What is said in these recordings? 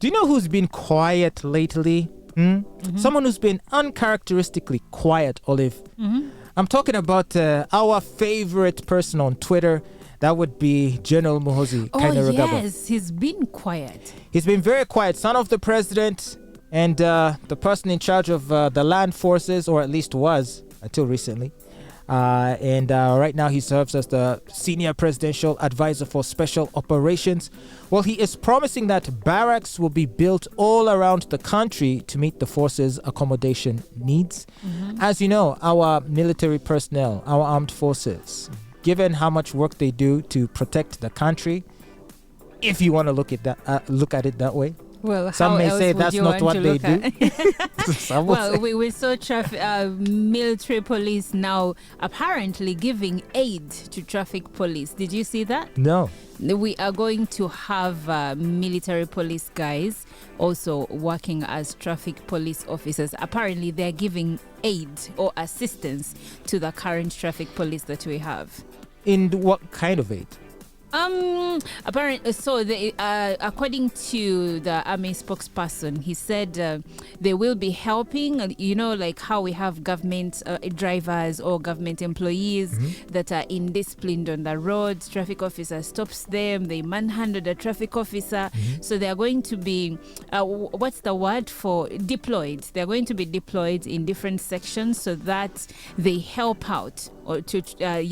Do you know who's been quiet lately? Someone who's been uncharacteristically quiet, Olive. I'm talking about our favorite person on Twitter. That would be General Muhoozi Kainerugaba. Yes, he's been quiet. He's been very quiet. Son of the president and the person in charge of the land forces, or at least was until recently. And right now he serves as the senior presidential advisor for special operations. Well, he is promising that barracks will be built all around the country to meet the forces' accommodation needs. As you know, our military personnel, our armed forces, given how much work they do to protect the country, if you want to look at it that way. Well, some may say that's not what they do. Well, we saw military police now apparently giving aid to traffic police. Did you see that? No. We are going to have military police guys also working as traffic police officers. Apparently, they're giving aid or assistance to the current traffic police that we have. In what kind of aid? Apparently, so according to the army spokesperson, he said they will be helping, like how we have government drivers or government employees that are indisciplined on the roads. Traffic officer stops them, they manhandle the traffic officer. So they are going to be, what's the word for deployed? They're going to be deployed in different sections so that they help out. Or to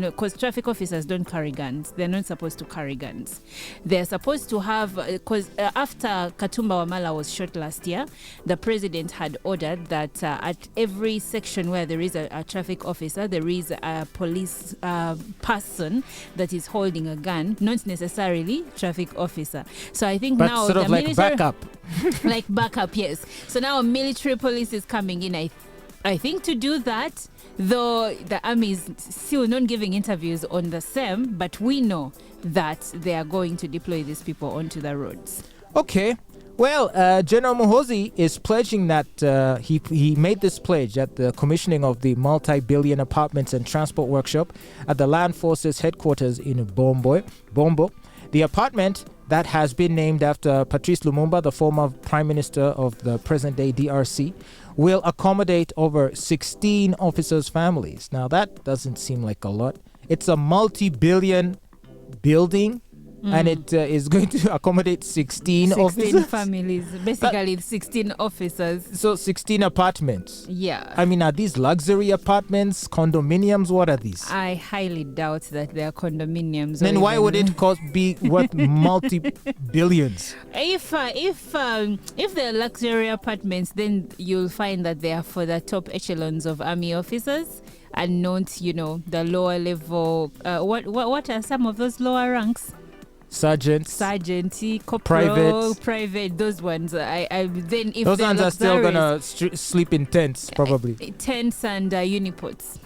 because traffic officers don't carry guns. They're not supposed to carry guns. They're supposed to have, because after Katumba Wamala was shot last year, the president had ordered that at every section where there is a traffic officer, there is a police person that is holding a gun, not necessarily traffic officer. So I think but now sort of the like backup. like backup, yes. So now military police is coming in. I think to do that. Though the army is still not giving interviews on the same, but we know that they are going to deploy these people onto the roads. Okay. Well, General Muhoozi is pledging that he made this pledge at the commissioning of the multi-billion apartments and transport workshop at the Land Forces headquarters in Bombo. The apartment that has been named after Patrice Lumumba, the former prime minister of the present-day DRC, will accommodate over 16 officers' families. Now, that doesn't seem like a lot. It's a multi-billion building, and it is going to accommodate 16 officers. 16 families, basically 16 officers. So 16 apartments. Yeah. I mean, are these luxury apartments, condominiums? What are these? I highly doubt that they are condominiums. Then why would it be worth multi-billions? If they're luxury apartments, then you'll find that they are for the top echelons of army officers and not, the lower level. What are some of those lower ranks? Sergeant, corporal, private, those ones. Then if those ones are still gonna sleep in tents, probably. Tents and unipods.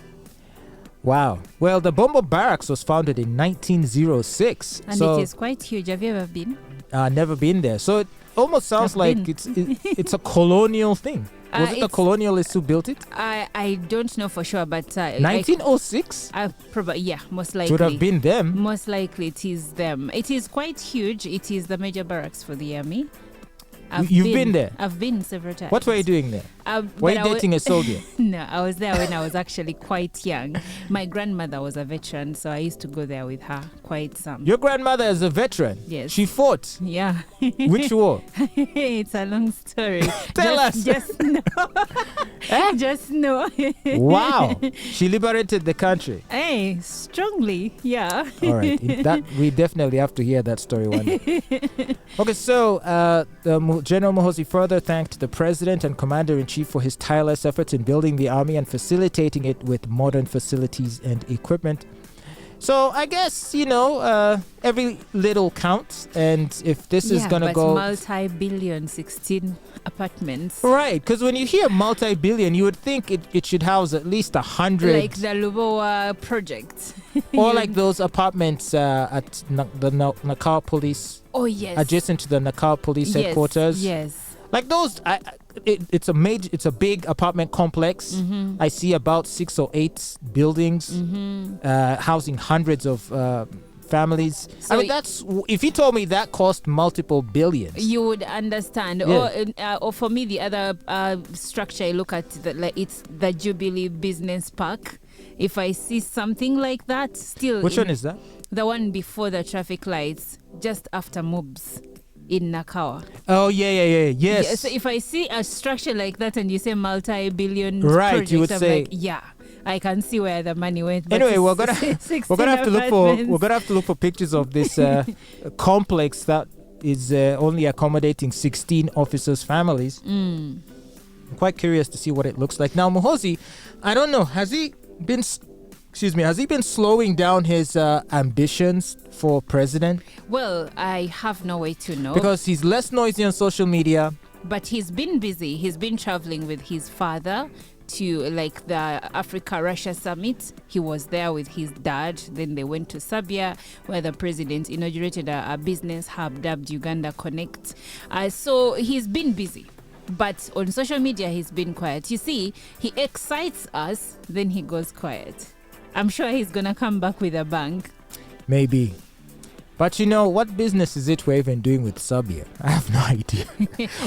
Wow. Well, the Bombo Barracks was founded in 1906, and it is quite huge. Have you ever been? Never been there. So it almost sounds like it's a colonial thing. Was it the colonialists who built it? I don't know for sure, but 1906? Probably, yeah, most likely. Should have been them. Most likely it is them. It is quite huge. It is the major barracks for the army. You've been there? I've been several times. What were you doing there? Were you dating a soldier? No, I was there when I was actually quite young. My grandmother was a veteran, so I used to go there with her quite some. Your grandmother is a veteran? Yes. She fought? Yeah. Which war? It's a long story. Tell us. Just know. Just know. Wow. She liberated the country. Hey, strongly, yeah. All right. We definitely have to hear that story one day. Okay, so General Muhoozi further thanked the president and commander-in-chief for his tireless efforts in building the army and facilitating it with modern facilities and equipment. So I guess, every little counts, and if this is going to go... multi-billion, 16 apartments. Right, because when you hear multi-billion, you would think it should house at least 100... Like the Lubowa project. Or like those apartments at the Nakao Police... Oh, yes. Adjacent to the Nakao Police headquarters. Yes. Like those, it's a big apartment complex. I see about 6 or 8 buildings housing hundreds of families. So I mean, that's if you told me that cost multiple billions. you would understand. Yeah. Or for me, the other structure I look at, it's the Jubilee Business Park. If I see something like that, still. Which one is that? The one before the traffic lights, just after Mobs in Nakawa. Oh, yes. Yeah, so if I see a structure like that and you say multi-billion Right, project, you would I'm say, like, yeah, I can see where the money went. But anyway, we're gonna have to look for pictures of this complex that is only accommodating 16 officers' families. I'm quite curious to see what it looks like. Now, Muhoozi, I don't know, has he been slowing down his ambitions for president? Well, I have no way to know. Because he's less noisy on social media. But he's been busy. He's been traveling with his father to like the Africa-Russia summit. He was there with his dad. Then they went to Serbia, where the president inaugurated a business hub dubbed Uganda Connect. So he's been busy. But on social media, he's been quiet. You see, he excites us, then he goes quiet. I'm sure he's going to come back with a bang. Maybe. But what business is it we're even doing with Serbia? I have no idea.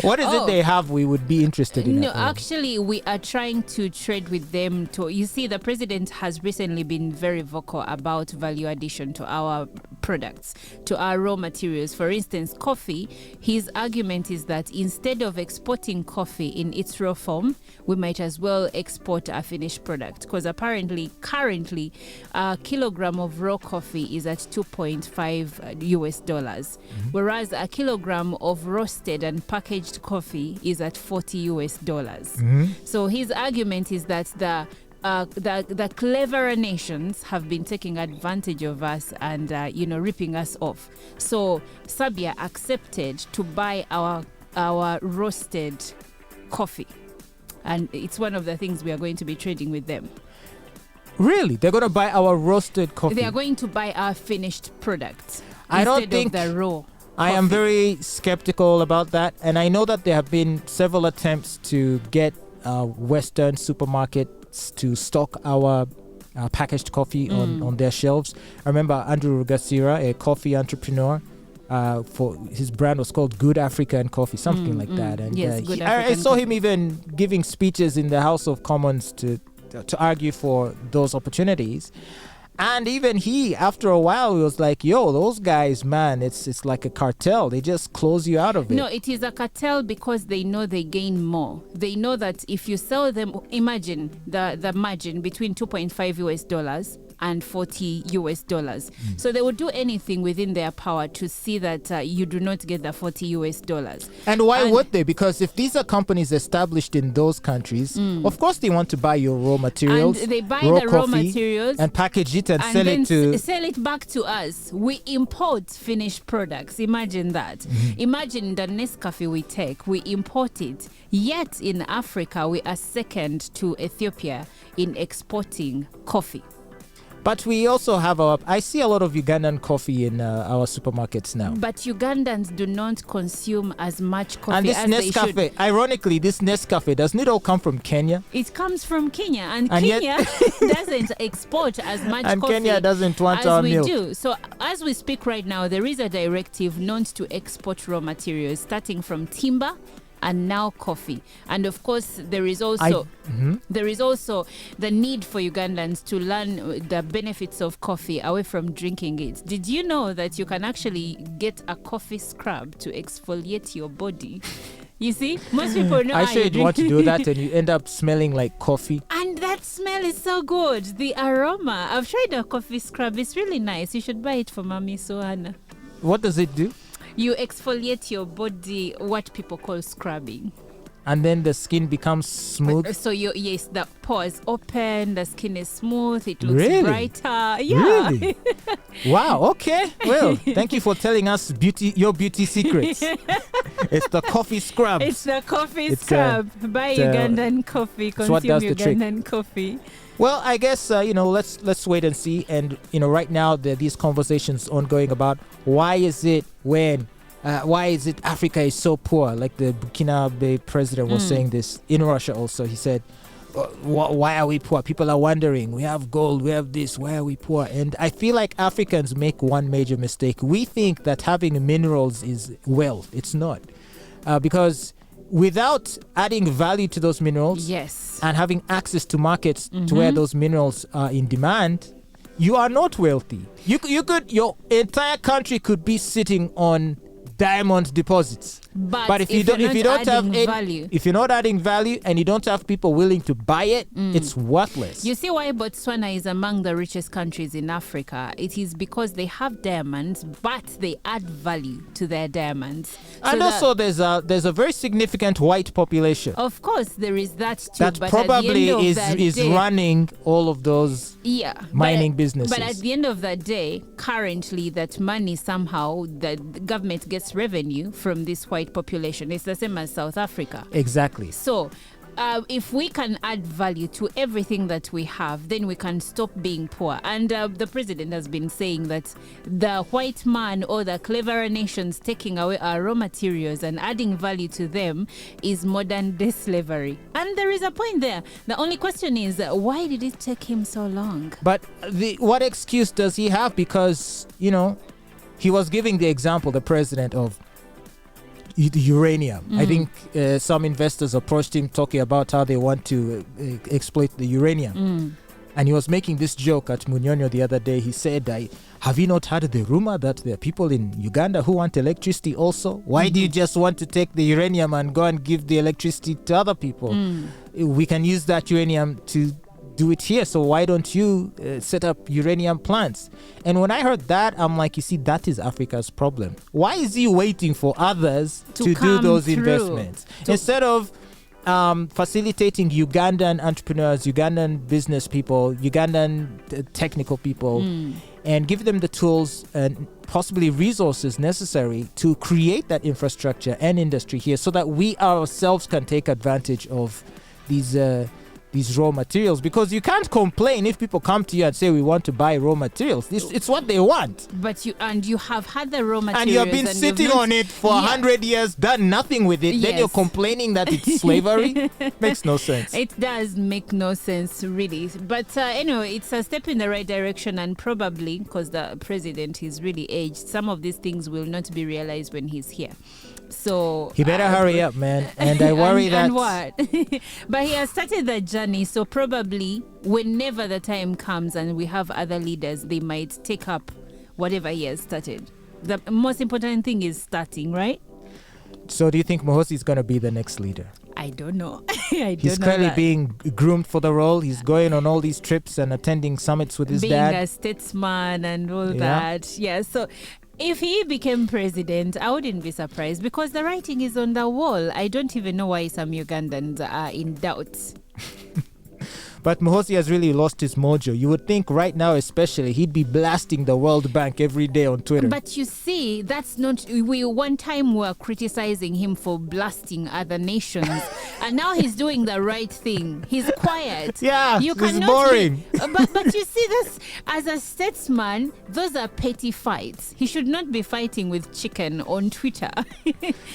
What is it they have we would be interested in? No, actually, we are trying to trade with them. You see, the president has recently been very vocal about value addition to our products, to our raw materials. For instance, coffee. His argument is that instead of exporting coffee in its raw form, we might as well export a finished product. Because apparently, currently, a kilogram of raw coffee is at $2.5 US dollars, whereas a kilogram of roasted and packaged coffee is at $40 US dollars. So his argument is that the cleverer nations have been taking advantage of us and ripping us off. So Serbia accepted to buy our roasted coffee, and it's one of the things we are going to be trading with them. Really? They're going to buy our roasted coffee? They are going to buy our finished product. I don't think the raw. I am very skeptical about that, and I know that there have been several attempts to get Western supermarkets to stock our packaged coffee on their shelves. I remember Andrew Rugasira, a coffee entrepreneur, for his brand was called Good African Coffee, something like that. And yes, I saw him even giving speeches in the House of Commons to argue for those opportunities. And even he, after a while, he was like, yo, those guys, man, it's like a cartel. They just close you out of it. No, it is a cartel because they know they gain more. They know that if you sell them, imagine the margin between $2.5 US dollars and $40 US dollars. So they would do anything within their power to see that you do not get the $40 US dollars. And why would they? Because if these are companies established in those countries, of course they want to buy your raw materials. And they buy the raw materials and package it and sell it back to us. We import finished products. Imagine that. Imagine the Nescafe we take, we import it. Yet in Africa, we are second to Ethiopia in exporting coffee. But we also have I see a lot of Ugandan coffee in our supermarkets now. But Ugandans do not consume as much coffee and this as Nescafe, they should. Ironically, this Nescafe, doesn't it all come from Kenya? It comes from Kenya, and Kenya doesn't export as much and coffee Kenya doesn't want our milk. As we do. So as we speak right now, there is a directive not to export raw materials, starting from timber and now coffee. And of course, there is also the need for Ugandans to learn the benefits of coffee away from drinking it. Did you know that you can actually get a coffee scrub to exfoliate your body? You see, most people know. I sure you'd want to do that and you end up smelling like coffee. And that smell is so good. The aroma. I've tried a coffee scrub. It's really nice. You should buy it for Mommy Sohana. What does it do? You exfoliate your body, what people call scrubbing. And then the skin becomes smooth? So the pores open, the skin is smooth, it looks brighter. Yeah. Really? Wow, okay. Well, thank you for telling us your beauty secrets. It's the coffee scrub. It's the coffee scrub. Buy Ugandan coffee, consume Ugandan coffee. Well, I guess, let's wait and see. And, right now, there are these conversations ongoing about why is it Africa is so poor? Like the Burkina Faso president was saying this in Russia also. He said, why are we poor? People are wondering. We have gold, we have this. Why are we poor? And I feel like Africans make one major mistake. We think that having minerals is wealth. It's not, because without adding value to those minerals, yes, and having access to markets to where those minerals are in demand, you are not wealthy. You could, your entire country could be sitting on diamond deposits, but if you're not adding value and you don't have people willing to buy it, it's worthless. You see why Botswana is among the richest countries in Africa? It is because they have diamonds, but they add value to their diamonds. And also there's a very significant white population. Of course, there is that too. That but probably is running all of those mining businesses. But at the end of the day, currently that money somehow, the government gets revenue from this white population. It's the same as South Africa. Exactly. So if we can add value to everything that we have, then we can stop being poor. And the president has been saying that the white man or the cleverer nations taking away our raw materials and adding value to them is modern day slavery. And there is a point there. The only question is, why did it take him so long? But what excuse does he have? Because, he was giving the example, the president, of uranium. I think some investors approached him talking about how they want to exploit the uranium. And he was making this joke at Munyonyo the other day. He said, have you not heard the rumor that there are people in Uganda who want electricity also? Why do you just want to take the uranium and go and give the electricity to other people? We can use that uranium to do it here, so why don't you set up uranium plants? And when I heard that, I'm like, you see, that is Africa's problem. Why is he waiting for others to do those investments instead of facilitating Ugandan entrepreneurs, Ugandan business people, Ugandan technical people, and give them the tools and possibly resources necessary to create that infrastructure and industry here, so that we ourselves can take advantage of these raw materials? Because you can't complain if people come to you and say, we want to buy raw materials. It's what they want. But you have had the raw materials, and you have been sitting on it for 100 years, done nothing with it. Then you're complaining that it's slavery. Makes no sense. It does make no sense, really. But anyway, it's a step in the right direction, and probably because the president is really aged, some of these things will not be realized when he's here. So he better hurry up, man. And I worry and what? But he has started the journey, so probably whenever the time comes and we have other leaders, they might take up whatever he has started. The most important thing is starting, right? So do you think Mohosi is going to be the next leader? I don't know. He's currently being groomed for the role. He's going on all these trips and attending summits with his dad. Being a statesman and all that. Yeah, so if he became president, I wouldn't be surprised, because the writing is on the wall. I don't even know why some Ugandans are in doubt. But Mohosi has really lost his mojo. You would think right now especially he'd be blasting the World Bank every day on Twitter. But you see, that's not... One time we were criticizing him for blasting other nations, and now he's doing the right thing. He's quiet. Yeah, it's boring. But you see, this as a statesman, those are petty fights. He should not be fighting with chicken on Twitter.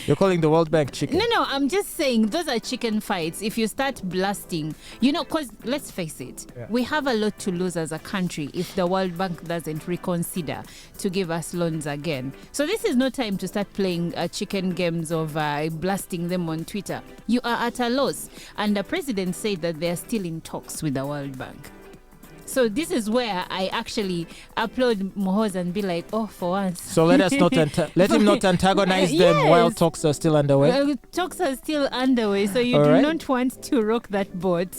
You're calling the World Bank chicken? No, I'm just saying those are chicken fights. If you start blasting, because... Let's face it, we have a lot to lose as a country if the World Bank doesn't reconsider to give us loans again. So this is no time to start playing chicken games of blasting them on Twitter. You are at a loss. And the president said that they are still in talks with the World Bank. So this is where I actually applaud Mohoz and be like, oh, for once. So let him not antagonize them while talks are still underway. Talks are still underway, so you do not want to rock that boat.